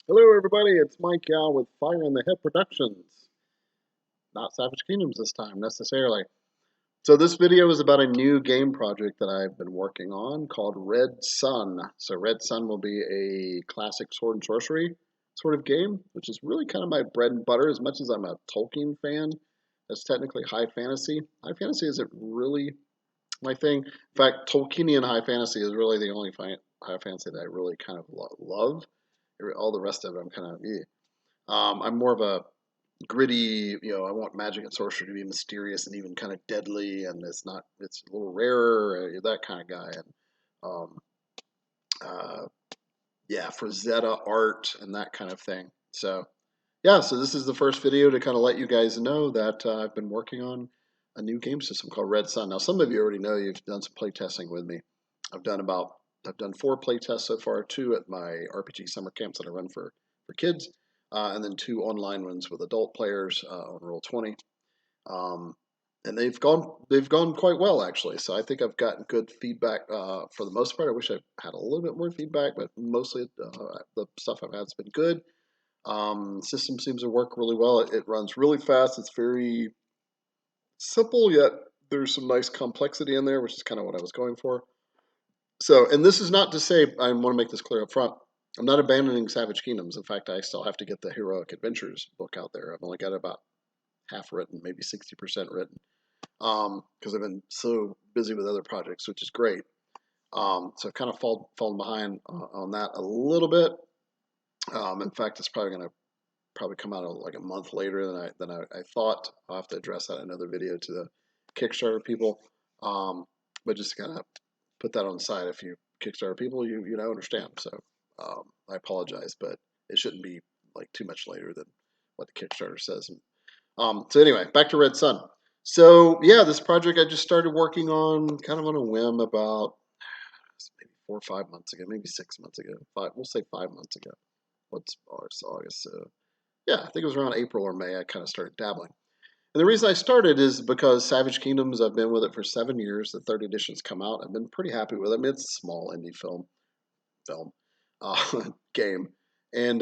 Hello, everybody. It's Mike Yao with Fire in the Head Productions. Not Savage Kingdoms this time, necessarily. So, this video is about a new game project that I've been working on called Red Sun. So, Red Sun will be a classic sword and sorcery sort of game, which is really kind of my bread and butter. As much as I'm a Tolkien fan, that's technically high fantasy. High fantasy isn't really my thing. In fact, Tolkienian high fantasy is really the only high fantasy that I really kind of love. All the rest of it, I'm kind of, eh. I'm more of a gritty, I want magic and sorcery to be mysterious and even kind of deadly, and it's a little rarer, that kind of guy. And um, uh, yeah, Frazetta art and that kind of thing. So yeah, so this is the first video to kind of let you guys know that I've been working on a new game system called Red Sun. Now, some of you already know, you've done some play testing with me. I've done about I've done 4 play tests so far, 2 at my RPG summer camps that I run for kids, and then 2 online ones with adult players on Roll20. Um, and they've gone quite well, actually. So I think I've gotten good feedback for the most part. I wish I had a little bit more feedback, but mostly the stuff I've had has been good. System seems to work really well. It runs really fast. It's very simple, yet there's some nice complexity in there, which is kind of what I was going for. So, and this is not to say, I want to make this clear up front, I'm not abandoning Savage Kingdoms. In fact, I still have to get the Heroic Adventures book out there. I've only got about half written, maybe 60% written, because I've been so busy with other projects, which is great. So I've kind of fallen behind on that a little bit. In fact, it's probably going to come out like a month later than I thought. I'll have to address that in another video to the Kickstarter people. But just kind of put that on the side. If you Kickstarter people, you don't understand. So I apologize, but it shouldn't be like too much later than what the Kickstarter says. So anyway, back to Red Sun. So yeah, this project I just started working on kind of on a whim about maybe 4 or 5 months ago, maybe 6 months ago. We'll say 5 months ago. What's August? Yeah, I think it was around April or May. I kind of started dabbling. And the reason I started is because Savage Kingdoms, I've been with it for 7 years. The third edition's come out. I've been pretty happy with it. I mean, it's a small indie film game, and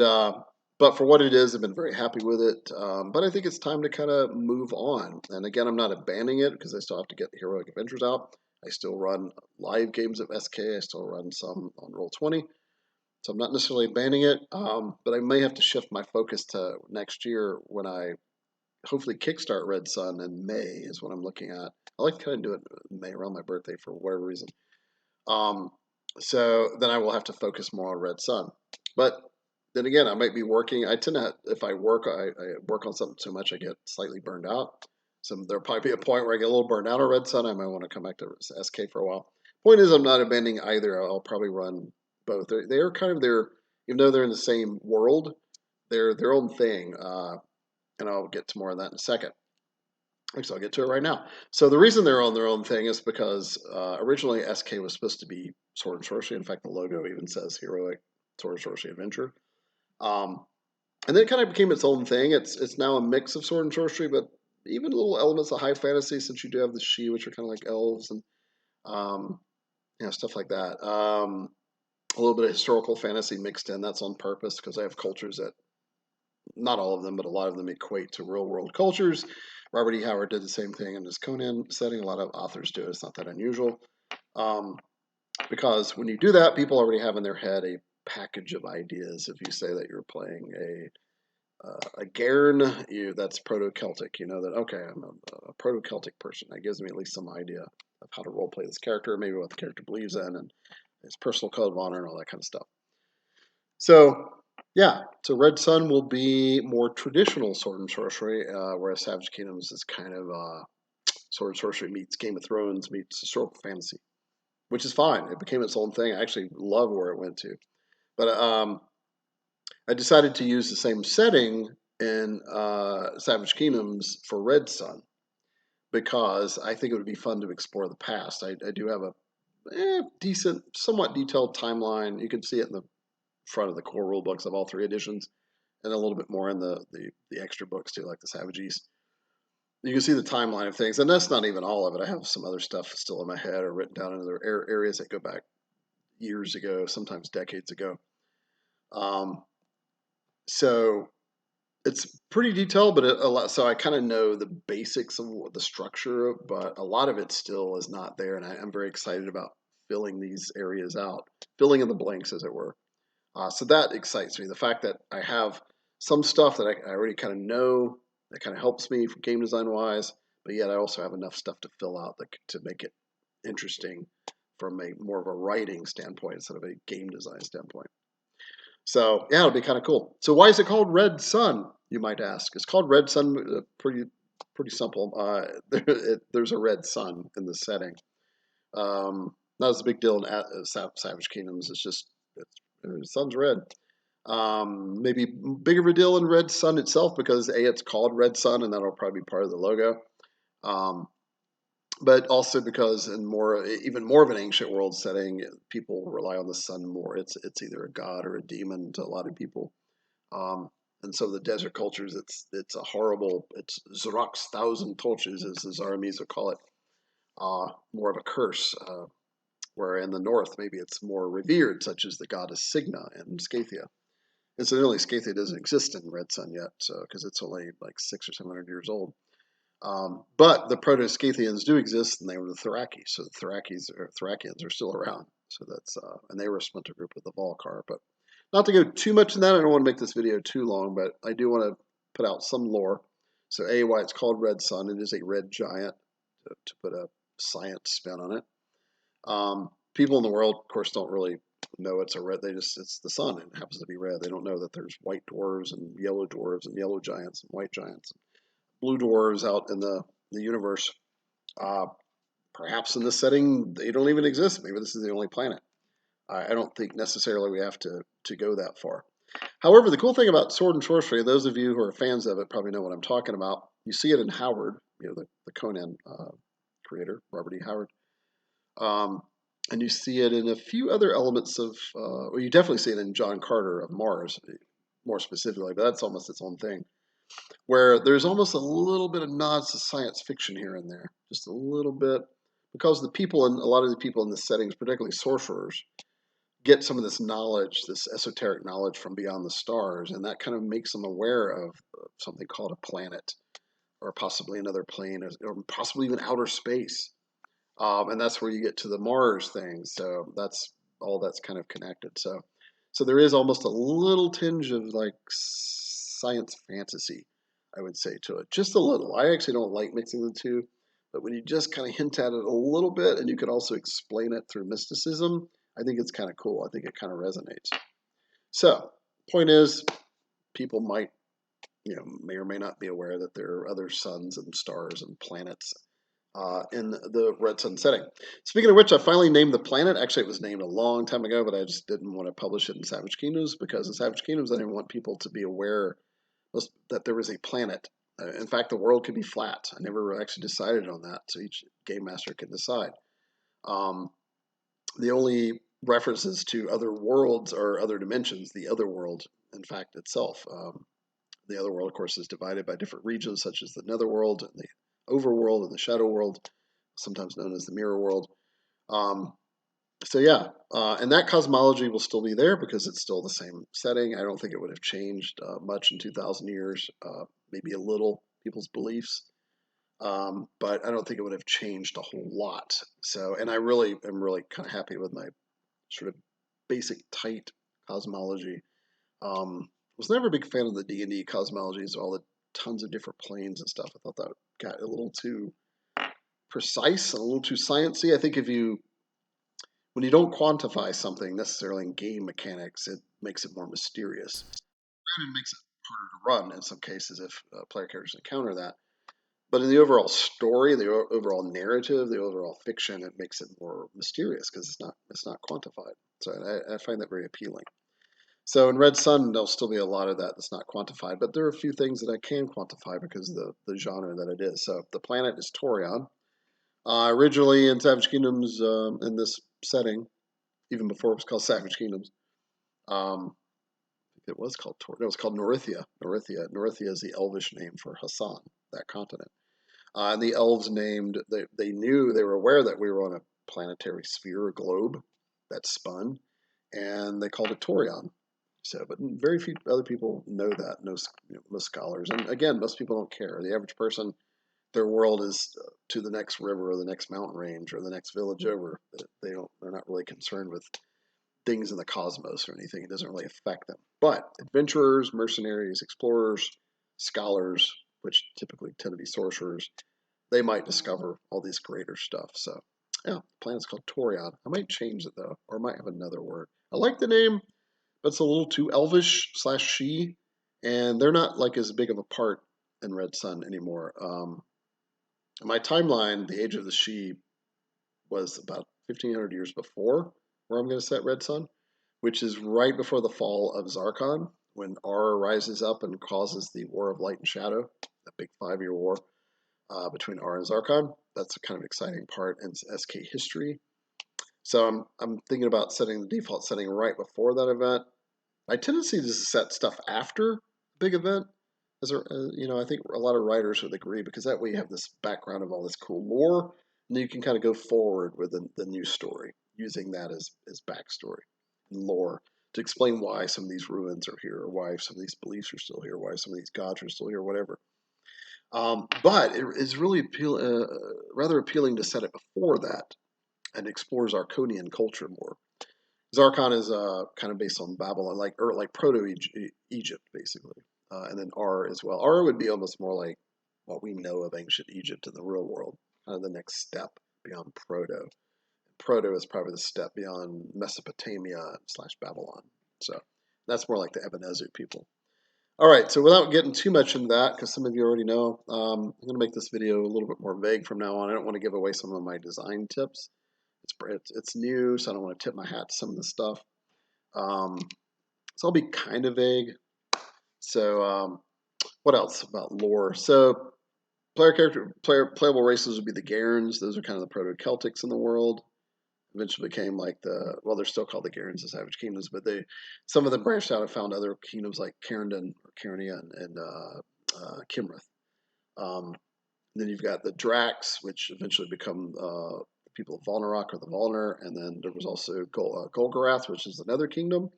but for what it is, I've been very happy with it. But I think it's time to kind of move on. And again, I'm not abandoning it because I still have to get Heroic Adventures out. I still run live games of SK. I still run some on Roll20. So I'm not necessarily banning it, but I may have to shift my focus to next year when I hopefully kickstart Red Sun in May is what I'm looking at. I like to kind of do it in May around my birthday for whatever reason. Um, so then I will have to focus more on Red Sun. But then again, I might be working. I tend to, if I work on something so much, I get slightly burned out. So there'll probably be a point where I get a little burned out on Red Sun. I might want to come back to SK for a while. Point is, I'm not abandoning either. I'll probably run both. They're kind of even though they're in the same world, they're their own thing. And I'll get to more of that in a second. Actually, I'll get to it right now. So the reason they're on their own thing is because originally SK was supposed to be Sword and Sorcery. In fact, the logo even says Heroic Sword and Sorcery Adventure. Um, and then it kind of became its own thing. It's now a mix of Sword and Sorcery, but even little elements of high fantasy, since you do have the Shi, which are kind of like elves and um, stuff like that. A little bit of historical fantasy mixed in. That's on purpose because I have cultures that, not all of them, but a lot of them equate to real world cultures. Robert E. Howard did the same thing in his Conan setting. A lot of authors do it. It's not that unusual. Um, because when you do that, people already have in their head a package of ideas. If you say that you're playing a Gairn, that's Proto-Celtic. You know that, okay, I'm a Proto-Celtic person. That gives me at least some idea of how to role play this character, maybe what the character believes in, and his personal code of honor and all that kind of stuff. So yeah, so Red Sun will be more traditional sword and sorcery, whereas Savage Kingdoms is kind of sword and sorcery meets Game of Thrones meets historical fantasy, which is fine. It became its own thing. I actually love where it went to, but I decided to use the same setting in Savage Kingdoms for Red Sun because I think it would be fun to explore the past. I do have a decent, somewhat detailed timeline. You can see it in the front of the core rule books of all 3 editions, and a little bit more in the extra books too, like the Savage East. You can see the timeline of things, and that's not even all of it. I have some other stuff still in my head or written down in other areas that go back years ago, sometimes decades ago. Um, So it's pretty detailed, but a lot. So I kind of know the basics of what the structure, but a lot of it still is not there, and I'm very excited about filling these areas out, filling in the blanks, as it were. So that excites me. The fact that I have some stuff that I already kind of know that kind of helps me for game design wise, but yet I also have enough stuff to fill out to make it interesting from a more of a writing standpoint instead of a game design standpoint. So yeah, it'll be kind of cool. So why is it called Red Sun? You might ask. It's called Red Sun. Pretty simple. There's a red sun in the setting. Not as a big deal in Savage Kingdoms. It's just the sun's red. Maybe bigger of a deal in Red Sun itself because it's called Red Sun, and that'll probably be part of the logo. But also because in even more of an ancient world setting, people rely on the sun more. It's either a god or a demon to a lot of people. And so the desert cultures, it's a horrible. It's Zrok's thousand torches, as the Zaramis would call it. More of a curse. Where in the north, maybe it's more revered, such as the goddess Signa and Scathia. Incidentally, Scathia doesn't exist in Red Sun yet, so because it's only like 600 or 700 years old. But the Proto-Scythians do exist, and they were the Thraci. So the Thracians are still around. So that's and they were a splinter group with the Volcar. But not to go too much in that, I don't want to make this video too long, but I do want to put out some lore. So why it's called Red Sun. It is a red giant to put a science spin on it. People in the world, of course, don't really know it's a red. It's the sun. It happens to be red. They don't know that there's white dwarves and yellow giants and white giants. Blue dwarves out in the universe. Perhaps in this setting, they don't even exist. Maybe this is the only planet. I don't think necessarily we have to go that far. However, the cool thing about sword and sorcery, those of you who are fans of it probably know what I'm talking about. You see it in Howard, the Conan creator, Robert E. Howard. And you see it in a few other elements of, well, you definitely see it in John Carter of Mars, more specifically, but that's almost its own thing, where there's almost a little bit of nods to science fiction here and there, just a little bit, because a lot of the people in the settings, particularly sorcerers, get some of this knowledge, this esoteric knowledge from beyond the stars, and that kind of makes them aware of something called a planet, or possibly another plane, or possibly even outer space. And that's where you get to the Mars thing. So that's kind of connected. So there is almost a little tinge of like science fantasy, I would say, to it. Just a little. I actually don't like mixing the two, but when you just kind of hint at it a little bit, and you can also explain it through mysticism, I think it's kind of cool. I think it kind of resonates. So, point is, people may or may not be aware that there are other suns and stars and planets in the Red Sun setting. Speaking of which, I finally named the planet. Actually, it was named a long time ago, but I just didn't want to publish it in Savage Kingdoms because in Savage Kingdoms, I didn't want people to be aware that there was a planet. In fact, the world could be flat. I never actually decided on that, so each game master can decide. The only references to other worlds or other dimensions, the other world, in fact, itself. The other world, of course, is divided by different regions, such as the Netherworld and the Overworld and the Shadow World, sometimes known as the Mirror World. So yeah, and that cosmology will still be there because it's still the same setting. I don't think it would have changed much in 2,000 years, maybe a little, people's beliefs. But I don't think it would have changed a whole lot. So, and I really am really kind of happy with my sort of basic tight cosmology. Was never a big fan of the D&D cosmologies, all the tons of different planes and stuff. I thought that got a little too precise and a little too sciencey. I think when you don't quantify something necessarily in game mechanics, it makes it more mysterious. It makes it harder to run in some cases if player characters encounter that. But in the overall story, the overall narrative, the overall fiction, it makes it more mysterious because it's not quantified. So I find that very appealing. So in Red Sun, there'll still be a lot of that that's not quantified, but there are a few things that I can quantify because of the genre that it is. So the planet is Torion. Originally in Savage Kingdoms, in this setting, even before it was called Savage Kingdoms, um, it was called it was called Norithia. Norithia is the Elvish name for Hassan, that continent. And the elves they were aware that we were on a planetary sphere, a globe that spun, and they called it Torion. So, but very few other people know that. Most scholars, and again, most people don't care. The average person, their world is to the next river or the next mountain range or the next village over. They don't. They're not really concerned with things in the cosmos or anything. It doesn't really affect them. But adventurers, mercenaries, explorers, scholars, which typically tend to be sorcerers, they might discover all these greater stuff. So, yeah, the planet's called Torion. I might change it though, or I might have another word. I like the name, but it's a little too elvish / she, and they're not like as big of a part in Red Sun anymore. In my timeline, the age of the she was about 1500 years before where I'm going to set Red Sun, which is right before the fall of Zarkon, when R rises up and causes the War of Light and Shadow, that big 5-year war between R and Zarkon. That's a kind of exciting part in SK history. So I'm thinking about setting the default setting right before that event. My tendency is to set stuff after the big event. I think a lot of writers would agree because that way you have this background of all this cool lore, and you can kind of go forward with the new story using that as backstory and lore to explain why some of these ruins are here, or why some of these beliefs are still here, why some of these gods are still here, whatever. But it is really rather appealing to set it before that and explore Arconian culture more. Zarkon is kind of based on Babylon, like Proto-Egypt, basically, and then R as well. R would be almost more like what we know of ancient Egypt in the real world, kind of the next step beyond Proto. Proto is probably the step beyond Mesopotamia / Babylon. So that's more like the Ebenezer people. All right, so without getting too much into that, because some of you already know, I'm going to make this video a little bit more vague from now on. I don't want to give away some of my design tips. It's new, so I don't want to tip my hat to some of the stuff. So I'll be kind of vague. So what else about lore? So playable races would be the Garens. Those are kind of the proto-Celtics in the world. Eventually became like they're still called the Garens, the Savage Kingdoms, but some of them branched out and found other kingdoms like Carindon or Carinea and Kimrith. Then you've got the Drax, which eventually become the people of Volnarok or the Volner, and then there was also Golgarath, which is another kingdom.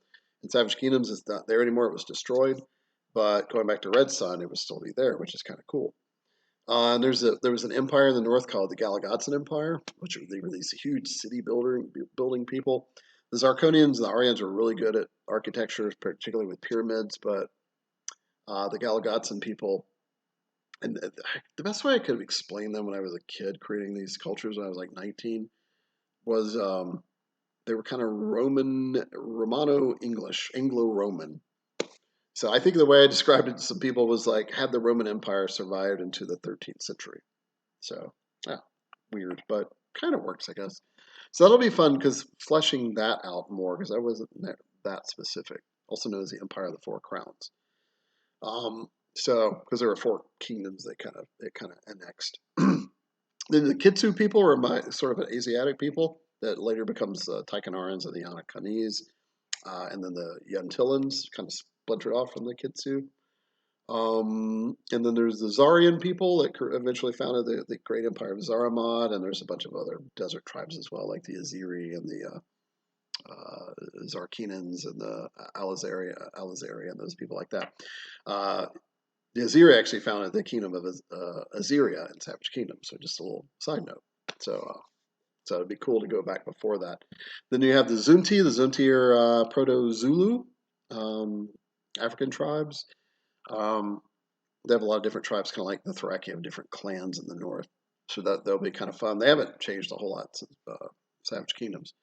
And Savage Kingdoms is not there anymore; it was destroyed. But going back to Red Sun, it would still be there, which is kind of cool. And there was an empire in the north called the Galagatsan Empire, which they were these huge city building people. The Zarkonians and the Aryans were really good at architecture, particularly with pyramids, but the Galagatsan people, and the best way I could have explained them when I was a kid creating these cultures when I was like 19 was they were kind of Romano-English, Anglo-Roman. So I think the way I described it to some people was like, had the Roman Empire survived into the 13th century. So, yeah, weird, but kind of works, I guess. So that'll be fun because fleshing that out more, because I wasn't that specific. Also known as the Empire of the Four Crowns. So, because there were 4 kingdoms they kind of annexed. Then the Kitsu people were sort of an Asiatic people that later becomes the Taikanarans and the Yanakanese. And then the Yuntillans kind of splintered off from the Kitsu. And then there's the Zarian people that eventually founded the great empire of Zaramad, and there's a bunch of other desert tribes as well, like the Aziri and the Zarkinans and the Alizari and those people like that. The Aziri actually founded the kingdom of Aziria in Savage Kingdom, so just a little side note. So it'd be cool to go back before that. Then you have the Zunti. The Zunti are Proto-Zulu African tribes. They have a lot of different tribes, kind of like the Thraki have different clans in the north. So that'll be kind of fun. They haven't changed a whole lot since Savage Kingdoms.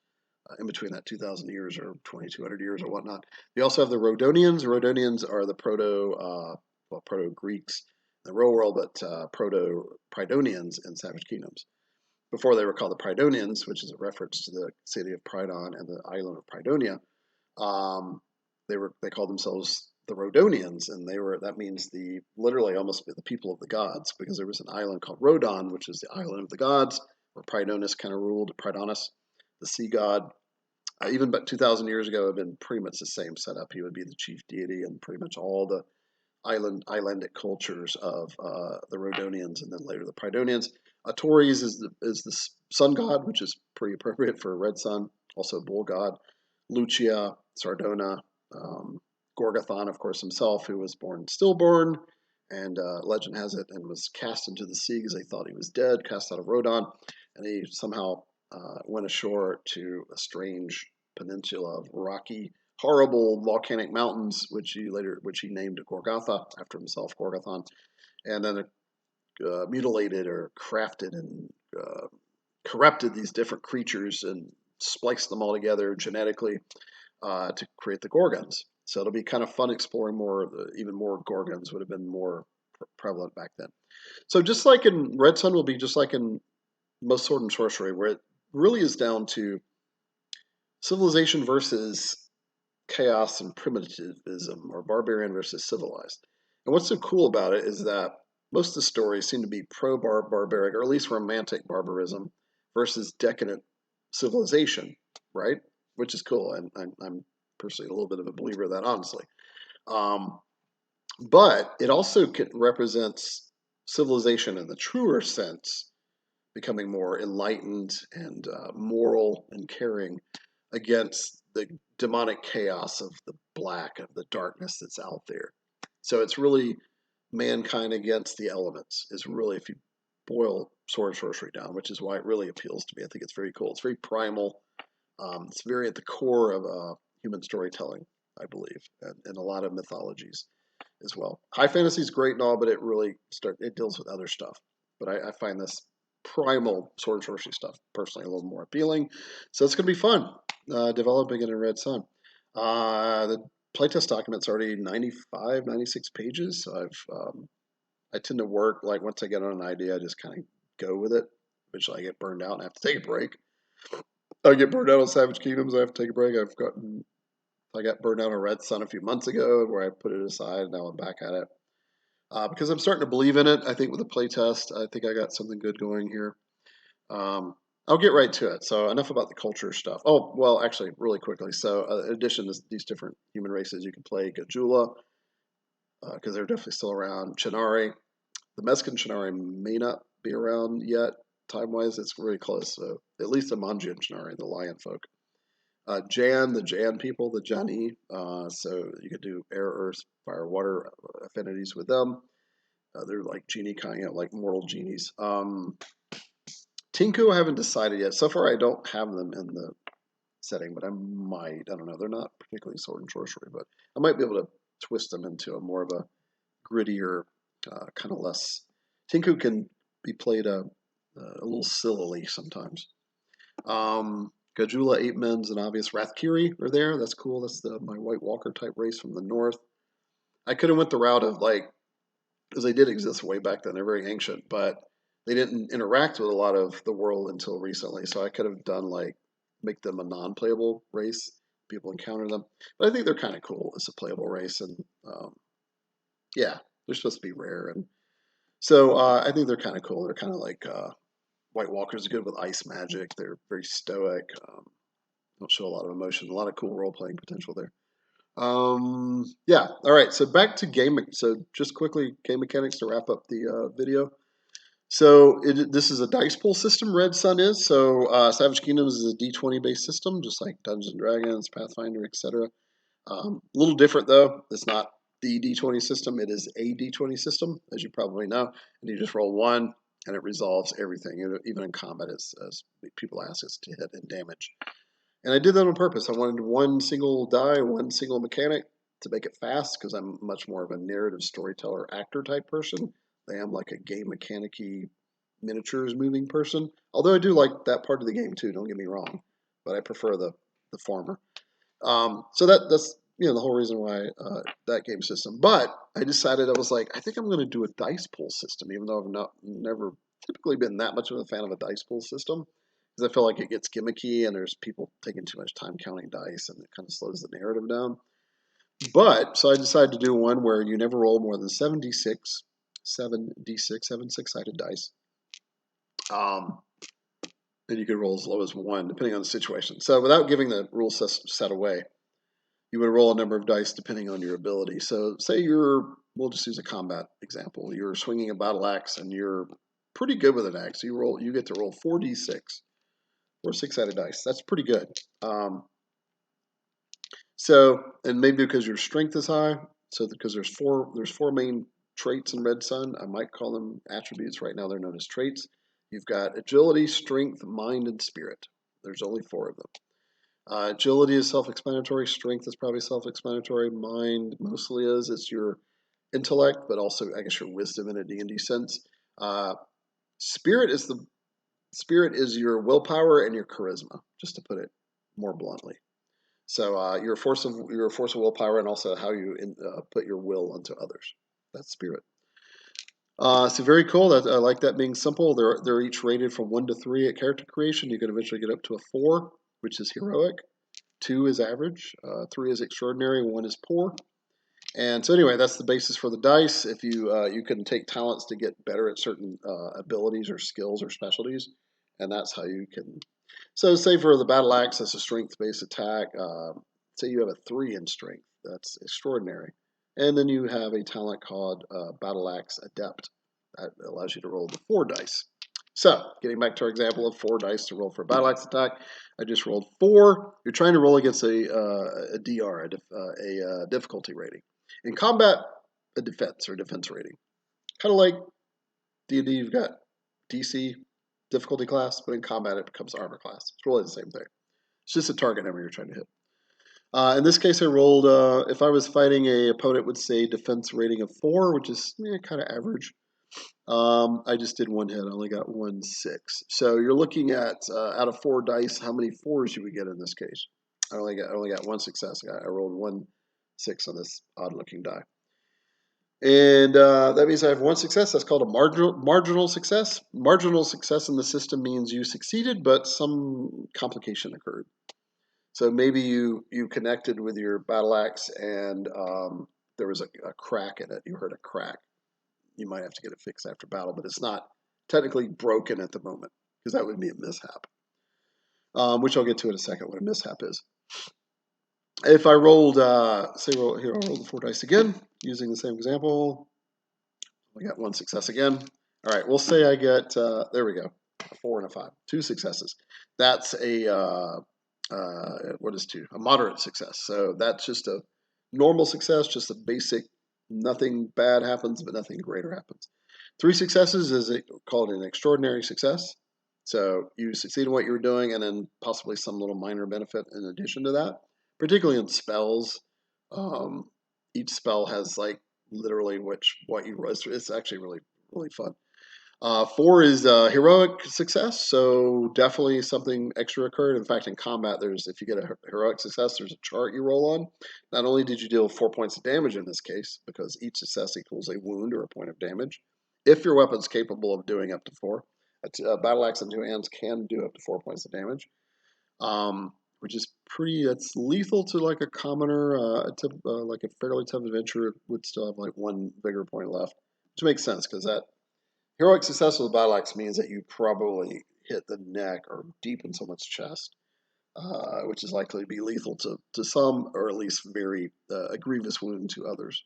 In between that 2,000 years or 2,200 years or whatnot. You also have the Rhodonians. The Rhodonians are the Proto-Greeks in the real world, but Proto-Pridonians in Savage Kingdoms. Before they were called the Pridonians, which is a reference to the city of Pridon and the island of Pridonia. They called themselves the Rhodonians, and that means literally almost the people of the gods, because there was an island called Rhodon, which is the island of the gods, where Pridonus kind of ruled. Pridonus, the sea god. Even about 2,000 years ago, it had been pretty much the same setup. He would be the chief deity, and pretty much all the islandic cultures of the Rhodonians, and then later the Pridonians. Torres is the sun god, which is pretty appropriate for a red sun. Also bull god. Lucia, Sardona, Gorgothon, of course, himself, who was born stillborn, and legend has it, and was cast into the sea because they thought he was dead, cast out of Rodon, and he somehow went ashore to a strange peninsula of rocky, horrible volcanic mountains, which he named Gorgotha after himself, Gorgothon, and then mutilated or crafted and corrupted these different creatures and spliced them all together genetically to create the Gorgons. So it'll be kind of fun exploring even more Gorgons would have been more prevalent back then. So just like in Red Sun will be just like in most sword and sorcery, where it really is down to civilization versus chaos and primitivism, or barbarian versus civilized. And what's so cool about it is that most of the stories seem to be pro-barbaric, or at least romantic barbarism, versus decadent civilization, right? Which is cool, and I'm personally a little bit of a believer of that, honestly. But it also represents civilization in the truer sense, becoming more enlightened and moral and caring against the demonic chaos of the black, of the darkness that's out there. So it's really mankind against the elements, is really, if you boil sword and sorcery down, which is why it really appeals to me. I think it's very cool. It's very primal. It's very at the core of human storytelling, I believe, and a lot of mythologies as well. High fantasy is great and all, but it deals with other stuff. But I find this primal sword and sorcery stuff personally a little more appealing. So it's going to be fun developing it in Red Sun. The playtest document's already 95, 96 pages. So I tend to work, like once I get on an idea, I just kind of go with it. Eventually I get burned out and I have to take a break. I get burned out on Savage Kingdoms, I have to take a break. I got burned out on Red Sun a few months ago where I put it aside, and now I'm back at it. Because I'm starting to believe in it, I think with the playtest, I think I got something good going here. I'll get right to it. So enough about the culture stuff. Oh, well, actually, really quickly. So in addition to these different human races, you can play Gajula, because they're definitely still around. Chennari. The Mexican Chennari may not be around yet. Time-wise, it's really close. So at least the Manjian Chennari, the lion folk. Jan, the Jan people, the Jani. So you could do air, earth, fire, water affinities with them. They're like genie kind, like mortal genies. Tinku, I haven't decided yet. So far, I don't have them in the setting, but I might. I don't know. They're not particularly sword and sorcery, but I might be able to twist them into a more of a grittier, kind of less. Tinku can be played a little sillily sometimes. Gajula, Eight Men's, and obvious Rathkiri are there. That's cool. That's my White Walker type race from the north. I could have went the route of because they did exist way back then. They're very ancient, but they didn't interact with a lot of the world until recently. So I could have done make them a non-playable race. People encounter them, but I think they're kind of cool as a playable race, and yeah, they're supposed to be rare, and so I think they're kind of cool. They're kind of like White Walkers, good with ice magic. They're very stoic. Don't show a lot of emotion. A lot of cool role-playing potential there. Yeah. All right. So back to game. So just quickly, game mechanics to wrap up the video. So this is a dice pool system. Red Sun is. So Savage Kingdoms is a D20 based system, just like Dungeons and Dragons, Pathfinder, etc. A little different though. It's not the D20 system. It is a D20 system, as you probably know. And you just roll one, and it resolves everything, even in combat, as people ask us to hit and damage. And I did that on purpose. I wanted one single die, one single mechanic to make it fast, because I'm much more of a narrative storyteller, actor type person. I am like a game mechanic-y, miniatures moving person. Although I do like that part of the game too, don't get me wrong. But I prefer the former. So that's the whole reason why that game system. But I decided, I was like, I think I'm going to do a dice pool system, even though I've never typically been that much of a fan of a dice pool system, because I feel like it gets gimmicky and there's people taking too much time counting dice, and it kind of slows the narrative down. But so I decided to do one where you never roll more than 7d6 sided dice. And you could roll as low as one, depending on the situation. So without giving the rule set away, you would roll a number of dice depending on your ability. So say we'll just use a combat example. You're swinging a battle axe and you're pretty good with an axe. You get to roll 4d6 or 6-sided dice. That's pretty good. So, and maybe because your strength is high, so because there's four main traits in Red Sun. I might call them attributes. Right now they're known as traits. You've got agility, strength, mind, and spirit. There's only four of them. Agility is self-explanatory. Strength is probably self-explanatory. Mind mostly is. It's your intellect, but also I guess your wisdom in a D&D sense. Uh, spirit is the spirit is your willpower and your charisma, just to put it more bluntly. So your force of willpower and also how you put your will onto others. That's spirit. So very cool. I like that being simple. They're each rated from 1 to 3 at character creation. You can eventually get up to a 4, which is heroic. 2 is average. 3 is extraordinary. 1 is poor. And so anyway, that's the basis for the dice. If you can take talents to get better at certain abilities or skills or specialties, and that's how you can. So say for the battle axe, that's a strength-based attack. Say you have a 3 in strength, that's extraordinary. And then you have a talent called battle axe adept that allows you to roll the 4 dice. So getting back to our example of 4 dice to roll for a battle axe attack, I just rolled 4. You're trying to roll against a DR, a difficulty rating. In combat, a defense or defense rating. Kind of like D&D, you've got DC, difficulty class, but in combat it becomes armor class. It's really the same thing. It's just a target number you're trying to hit. In this case, I rolled, if I was fighting a opponent would say defense rating of 4, which is kind of average. I just did 1 hit. I only got 1 6. So you're looking at, out of 4 dice, how many 4s you would get in this case. I only got 1 success. I rolled 1 6 on this odd-looking die. And that means I have 1 success. That's called a marginal success. Marginal success in the system means you succeeded, but some complication occurred. So maybe you connected with your battle axe and there was a crack in it. You heard a crack. You might have to get it fixed after battle, but it's not technically broken at the moment because that would be a mishap, which I'll get to in a second what a mishap is. If I rolled, here I'll roll the 4 dice again using the same example. I got 1 success again. All right, we'll say I get, there we go, a 4 and a 5, 2 successes. That's what is 2? A moderate success. So that's just a normal success, just a basic, nothing bad happens, but nothing greater happens. 3 successes is called an extraordinary success. So you succeed in what you were doing and then possibly some little minor benefit in addition to that, particularly in spells. Each spell has like literally what you roll. It's actually really fun. 4 is heroic success, so definitely something extra occurred. In fact, in combat, if you get a heroic success, there's a chart you roll on. Not only did you deal 4 points of damage in this case, because each success equals a wound or a point of damage, if your weapon's capable of doing up to 4. A battle axe in 2 hands can do up to 4 points of damage, which is that's lethal to like a commoner. Like a fairly tough adventurer would still have like 1 vigor point left, which makes sense because that heroic success with battle axe means that you probably hit the neck or deep in someone's chest, which is likely to be lethal to some, or at least very a grievous wound to others.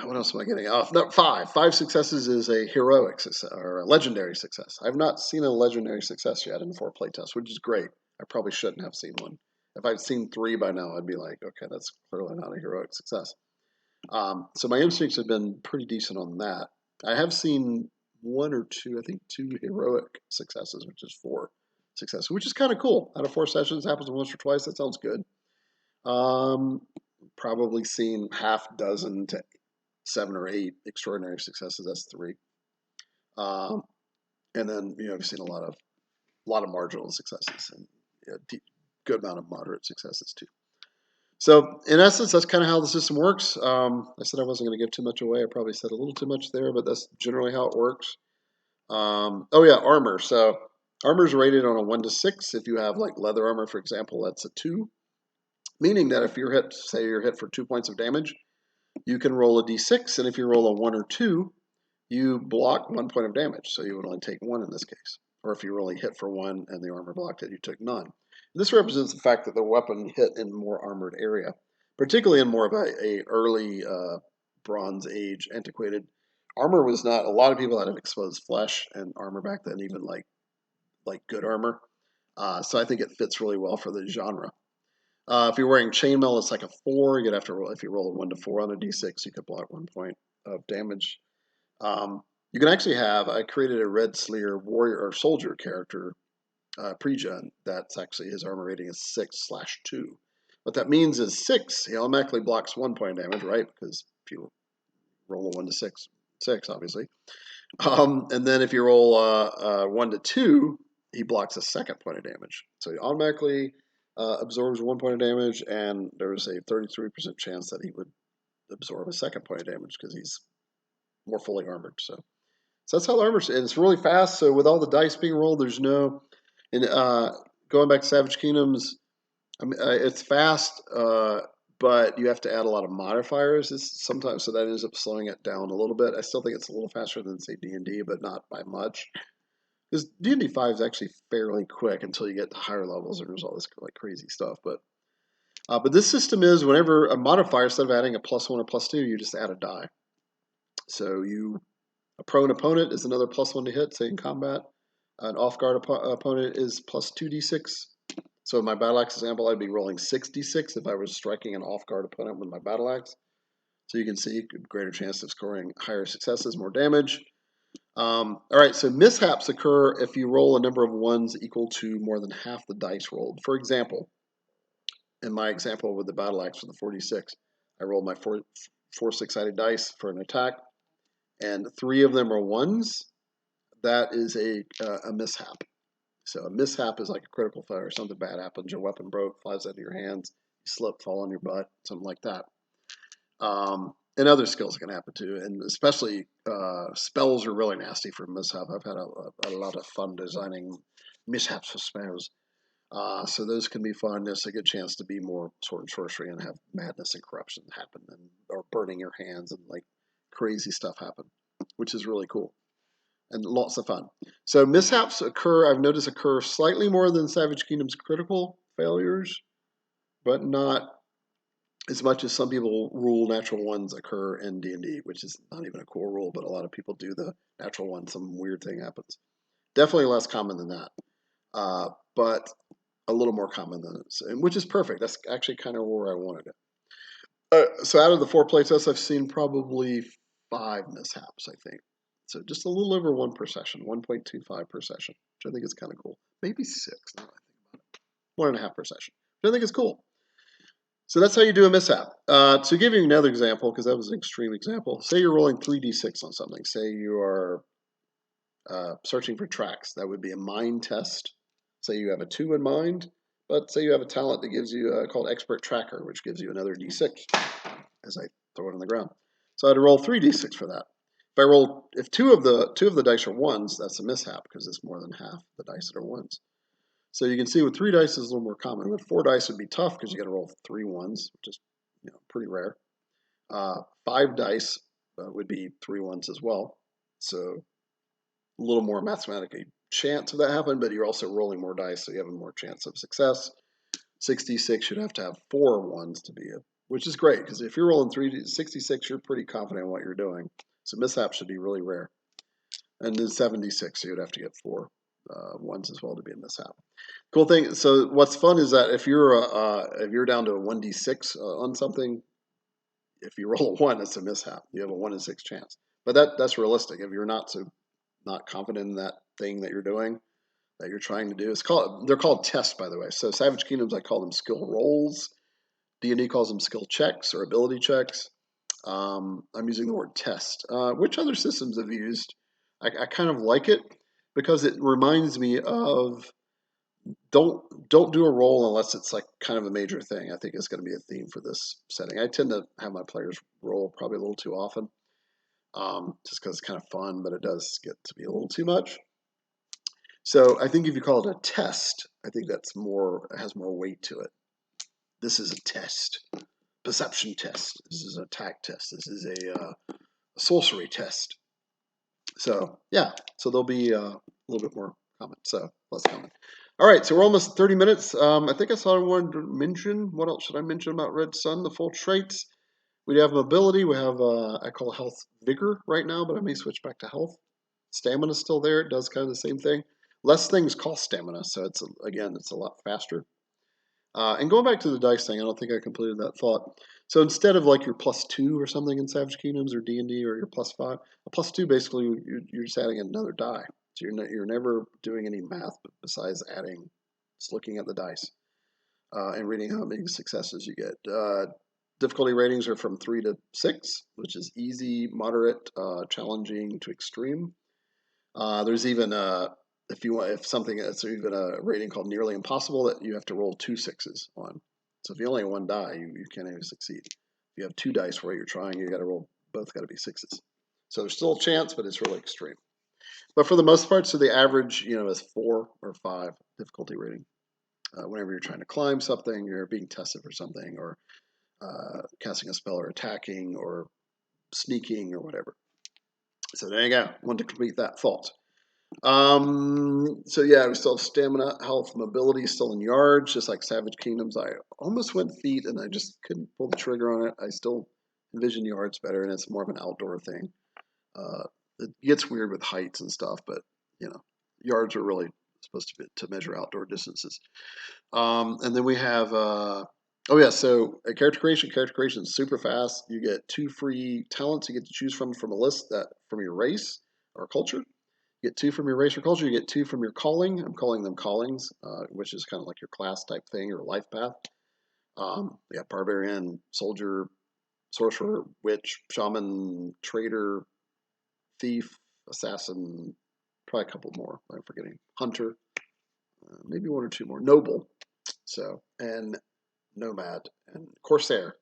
What else am I getting? No, 5. 5 successes is a heroic success or a legendary success. I've not seen a legendary success yet in 4 playtests, which is great. I probably shouldn't have seen one. If I'd seen 3 by now, I'd be like, okay, that's clearly not a heroic success. So my instincts have been pretty decent on that. I have seen 1 or 2, I think 2 heroic successes, which is 4 successes, which is kind of cool. Out of 4 sessions, happens once or twice. That sounds good. Probably seen half dozen to 7 or 8 extraordinary successes. That's 3. And then I've seen a lot of marginal successes and good amount of moderate successes too. So in essence, that's kind of how the system works. I said I wasn't going to give too much away. I probably said a little too much there, but that's generally how it works. Oh yeah, armor. So armor is rated on a 1 to 6. If you have like leather armor, for example, that's a 2. Meaning that if you're hit, say you're hit for 2 points of damage, you can roll a d6, and if you roll a 1 or 2, you block 1 point of damage. So you would only take 1 in this case. Or if you were only hit for 1 and the armor blocked it, you took none. This represents the fact that the weapon hit in more armored area, particularly in more of a early Bronze Age antiquated. Armor was not, a lot of people had exposed flesh and armor back then, even like good armor. So I think it fits really well for the genre. If you're wearing chainmail, it's like a 4. You'd have to roll, if you roll a 1 to 4 on a d6, you could block 1 point of damage. You can actually have, I created a Red Sleer warrior or soldier character pre-gen. That's actually, his armor rating is 6/2. What that means is 6, he automatically blocks 1 point of damage, right? Because if you roll a 1 to 6, 6 obviously. And then if you roll 1 to 2, he blocks a 2nd point of damage. So he automatically absorbs 1 point of damage, and there's a 33% chance that he would absorb a 2nd point of damage because he's more fully armored. So that's how the armor, and it's really fast. So with all the dice being rolled, there's no, and going back to Savage Kingdoms, I mean, it's fast, but you have to add a lot of modifiers sometimes, so that ends up slowing it down a little bit. I still think it's a little faster than, say, D&D, but not by much. Because D&D 5 is actually fairly quick until you get to higher levels, and there's all this like crazy stuff. But this system is, whenever a modifier, instead of adding a +1 or +2, you just add a die. So a prone opponent is another +1 to hit, say in combat. An off-guard opponent is +2d6. So in my battle axe example, I'd be rolling 6d6 if I was striking an off-guard opponent with my battle axe. So you can see greater chance of scoring higher successes, more damage. All right, so mishaps occur if you roll a number of 1s equal to more than half the dice rolled. For example, in my example with the battle axe for the 46, I rolled my four six-sided dice for an attack, and 3 of them are 1s. That is a mishap. So a mishap is like a critical failure. Something bad happens. Your weapon broke, flies out of your hands, you slip, fall on your butt, something like that. And other skills can happen too. And especially spells are really nasty for mishap. I've had a lot of fun designing mishaps for spells. So those can be fun. There's a good chance to be more sword and sorcery and have madness and corruption happen, or burning your hands and like crazy stuff happen, which is really cool and lots of fun. So mishaps I've noticed occur slightly more than Savage Kingdom's critical failures, but not as much as some people rule natural ones occur in D&D, which is not even a cool rule, but a lot of people do the natural one, some weird thing happens. Definitely less common than that, but a little more common than it, which is perfect. That's actually kind of where I wanted it. So out of the 4 playtests, I've seen probably 5 mishaps, I think. So just a little over 1 per session, 1.25 per session, which I think is kind of cool. Maybe 6, now that I think about it. 1.5 per session, which I think is cool. So that's how you do a mishap. To give you another example, because that was an extreme example, say you're rolling 3d6 on something. Say you are searching for tracks. That would be a mind test. Say you have a 2 in mind, but say you have a talent that gives you called Expert Tracker, which gives you another d6 as I throw it on the ground. So I'd roll 3d6 for that. If two of the dice are 1s, that's a mishap because it's more than half the dice that are 1s. So you can see with 3 dice is a little more common. With 4 dice would be tough because you got to roll 3 1s, which is pretty rare. 5 dice would be 3 1s as well. So a little more mathematically chance of that happening, but you're also rolling more dice, so you have a more chance of success. 66, you'd have to have 4 1s to be which is great because if you're rolling 66, you're pretty confident in what you're doing. So mishaps should be really rare. And then 76, so you'd have to get 4 1s as well to be a mishap. Cool thing. So what's fun is that if you're down to a 1d6 on something, if you roll a 1, it's a mishap. You have a 1 in 6 chance. But that's realistic. If you're not confident in that thing that you're doing, that you're trying to do, they're called tests, by the way. So Savage Kingdoms, I call them skill rolls. D&D calls them skill checks or ability checks. I'm using the word test. Which other systems have used? I kind of like it because it reminds me of don't do a roll unless it's like kind of a major thing. I think it's going to be a theme for this setting. I tend to have my players roll probably a little too often, just because it's kind of fun, but it does get to be a little too much. So I think if you call it a test, I think it has more weight to it. This is a test, perception test. This is an attack test. This is a sorcery test. So yeah, so there'll be a little bit more comment. So less comment. All right, so we're almost 30 minutes. I think I wanted to mention, what else should I mention about Red Sun, the full traits? We have mobility. We have, I call health vigor right now, but I may switch back to health. Stamina's still there. It does kind of the same thing. Less things cost stamina, so it's a lot faster. And going back to the dice thing, I don't think I completed that thought. So instead of like your +2 or something in Savage Kingdoms or D&D or your +5, a +2 basically you're just adding another die. So you're never doing any math besides adding, just looking at the dice and reading how many successes you get. Difficulty ratings are from 3 to 6, which is easy, moderate, challenging to extreme. There's even if something that's even a rating called nearly impossible that you have to roll 2 6s on. So if you only have one die, you can't even succeed. If you have 2 dice where you're trying, you got to roll, both got to be 6s. So there's still a chance, but it's really extreme. But for the most part, so the average, is 4 or 5 difficulty rating. Whenever you're trying to climb something, you're being tested for something, or casting a spell, or attacking, or sneaking, or whatever. So there you go. Want to complete that thought. So yeah, we still have stamina, health, mobility still in yards, just like Savage Kingdoms. I almost went feet and I just couldn't pull the trigger on it. I still envision yards better, and it's more of an outdoor thing. It gets weird with heights and stuff, but yards are really supposed to measure outdoor distances. And then we have so character creation is super fast. You get 2 free talents you get to choose from a list that from your race or culture. You get 2 from your race or culture. You get 2 from your calling. I'm calling them callings, which is kind of like your class type thing or life path. Barbarian, soldier, sorcerer, witch, shaman, trader, thief, assassin, probably a couple more. I'm forgetting. Hunter, maybe 1 or 2 more. Noble, and nomad, and corsair.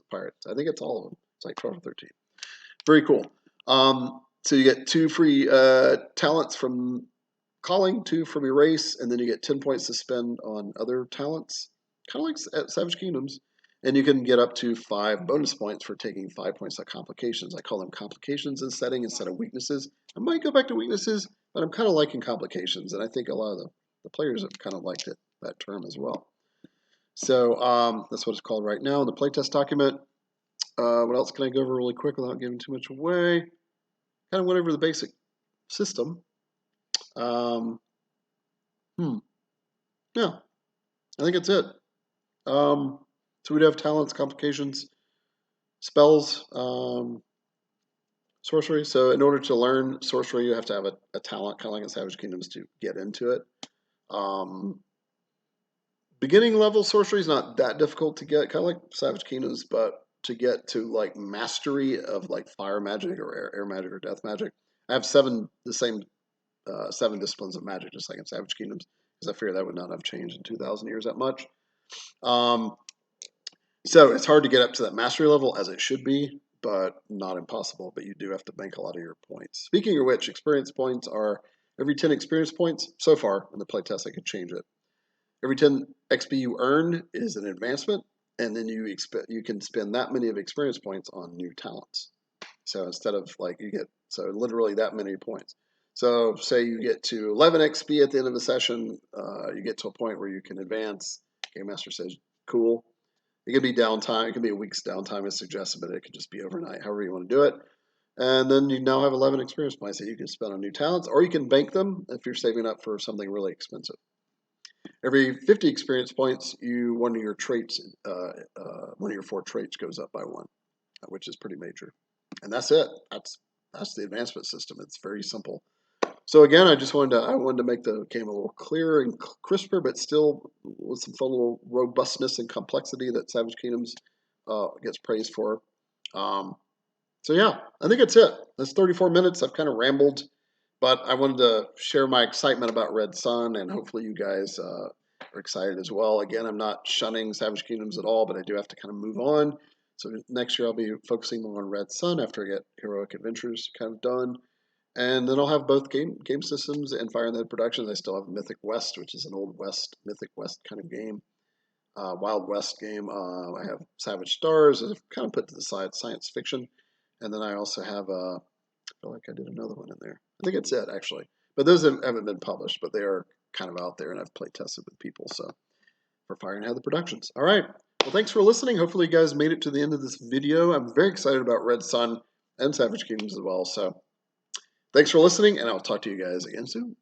Pirates. I think it's all of them. It's like 12 or 13. Very cool. So you get 2 free talents from calling, 2 from your race, and then you get 10 points to spend on other talents, kind of like at Savage Kingdoms. And you can get up to 5 bonus points for taking 5 points of complications. I call them complications in setting instead of weaknesses. I might go back to weaknesses, but I'm kind of liking complications, and I think a lot of the players have kind of liked that term as well. So that's what it's called right now in the playtest document. What else can I go over really quick without giving too much away? Kind of went over the basic system. Yeah, I think it's it. So we'd have talents, complications, spells, sorcery. So in order to learn sorcery, you have to have a talent, kind of like in Savage Kingdoms, to get into it. Beginning level sorcery is not that difficult to get, kind of like Savage Kingdoms, but to get to like mastery of like fire magic or air magic or death magic, I have 7 disciplines of magic, just like in Savage Kingdoms, because I figure that would not have changed in 2,000 years that much. So it's hard to get up to that mastery level as it should be, but not impossible. But you do have to bank a lot of your points. Speaking of which, experience points are every 10 experience points. So far in the playtest, I could change it. Every 10 XP you earn is an advancement, and then you can spend that many of experience points on new talents. So instead of literally that many points. So say you get to 11 XP at the end of the session, you get to a point where you can advance. Game Master says, cool. It could be downtime. It could be a week's downtime as suggested, but it could just be overnight, however you want to do it. And then you now have 11 experience points that you can spend on new talents, or you can bank them if you're saving up for something really expensive. Every 50 experience points, one of your traits, one of your 4 traits goes up by 1, which is pretty major. And that's it. That's the advancement system. It's very simple. So again, I wanted to make the game a little clearer and crisper, but still with some fun little robustness and complexity that Savage Kingdoms gets praised for. So yeah, I think that's it. That's 34 minutes. I've kind of rambled, but I wanted to share my excitement about Red Sun, and hopefully you guys are excited as well. Again, I'm not shunning Savage Kingdoms at all, but I do have to kind of move on. So next year I'll be focusing more on Red Sun after I get Heroic Adventures kind of done. And then I'll have both game systems and Fire in the Head Productions. I still have Mythic West, which is an old West, Mythic West kind of game, Wild West game. I have Savage Stars, I've kind of put to the side science fiction. And then I also have, I feel like I did another one in there. I think it's it, actually. But those haven't been published, but they are kind of out there, and I've play tested with people. So for Fire and Head the Productions. All right. Well, thanks for listening. Hopefully you guys made it to the end of this video. I'm very excited about Red Sun and Savage Kingdoms as well. So thanks for listening, and I'll talk to you guys again soon.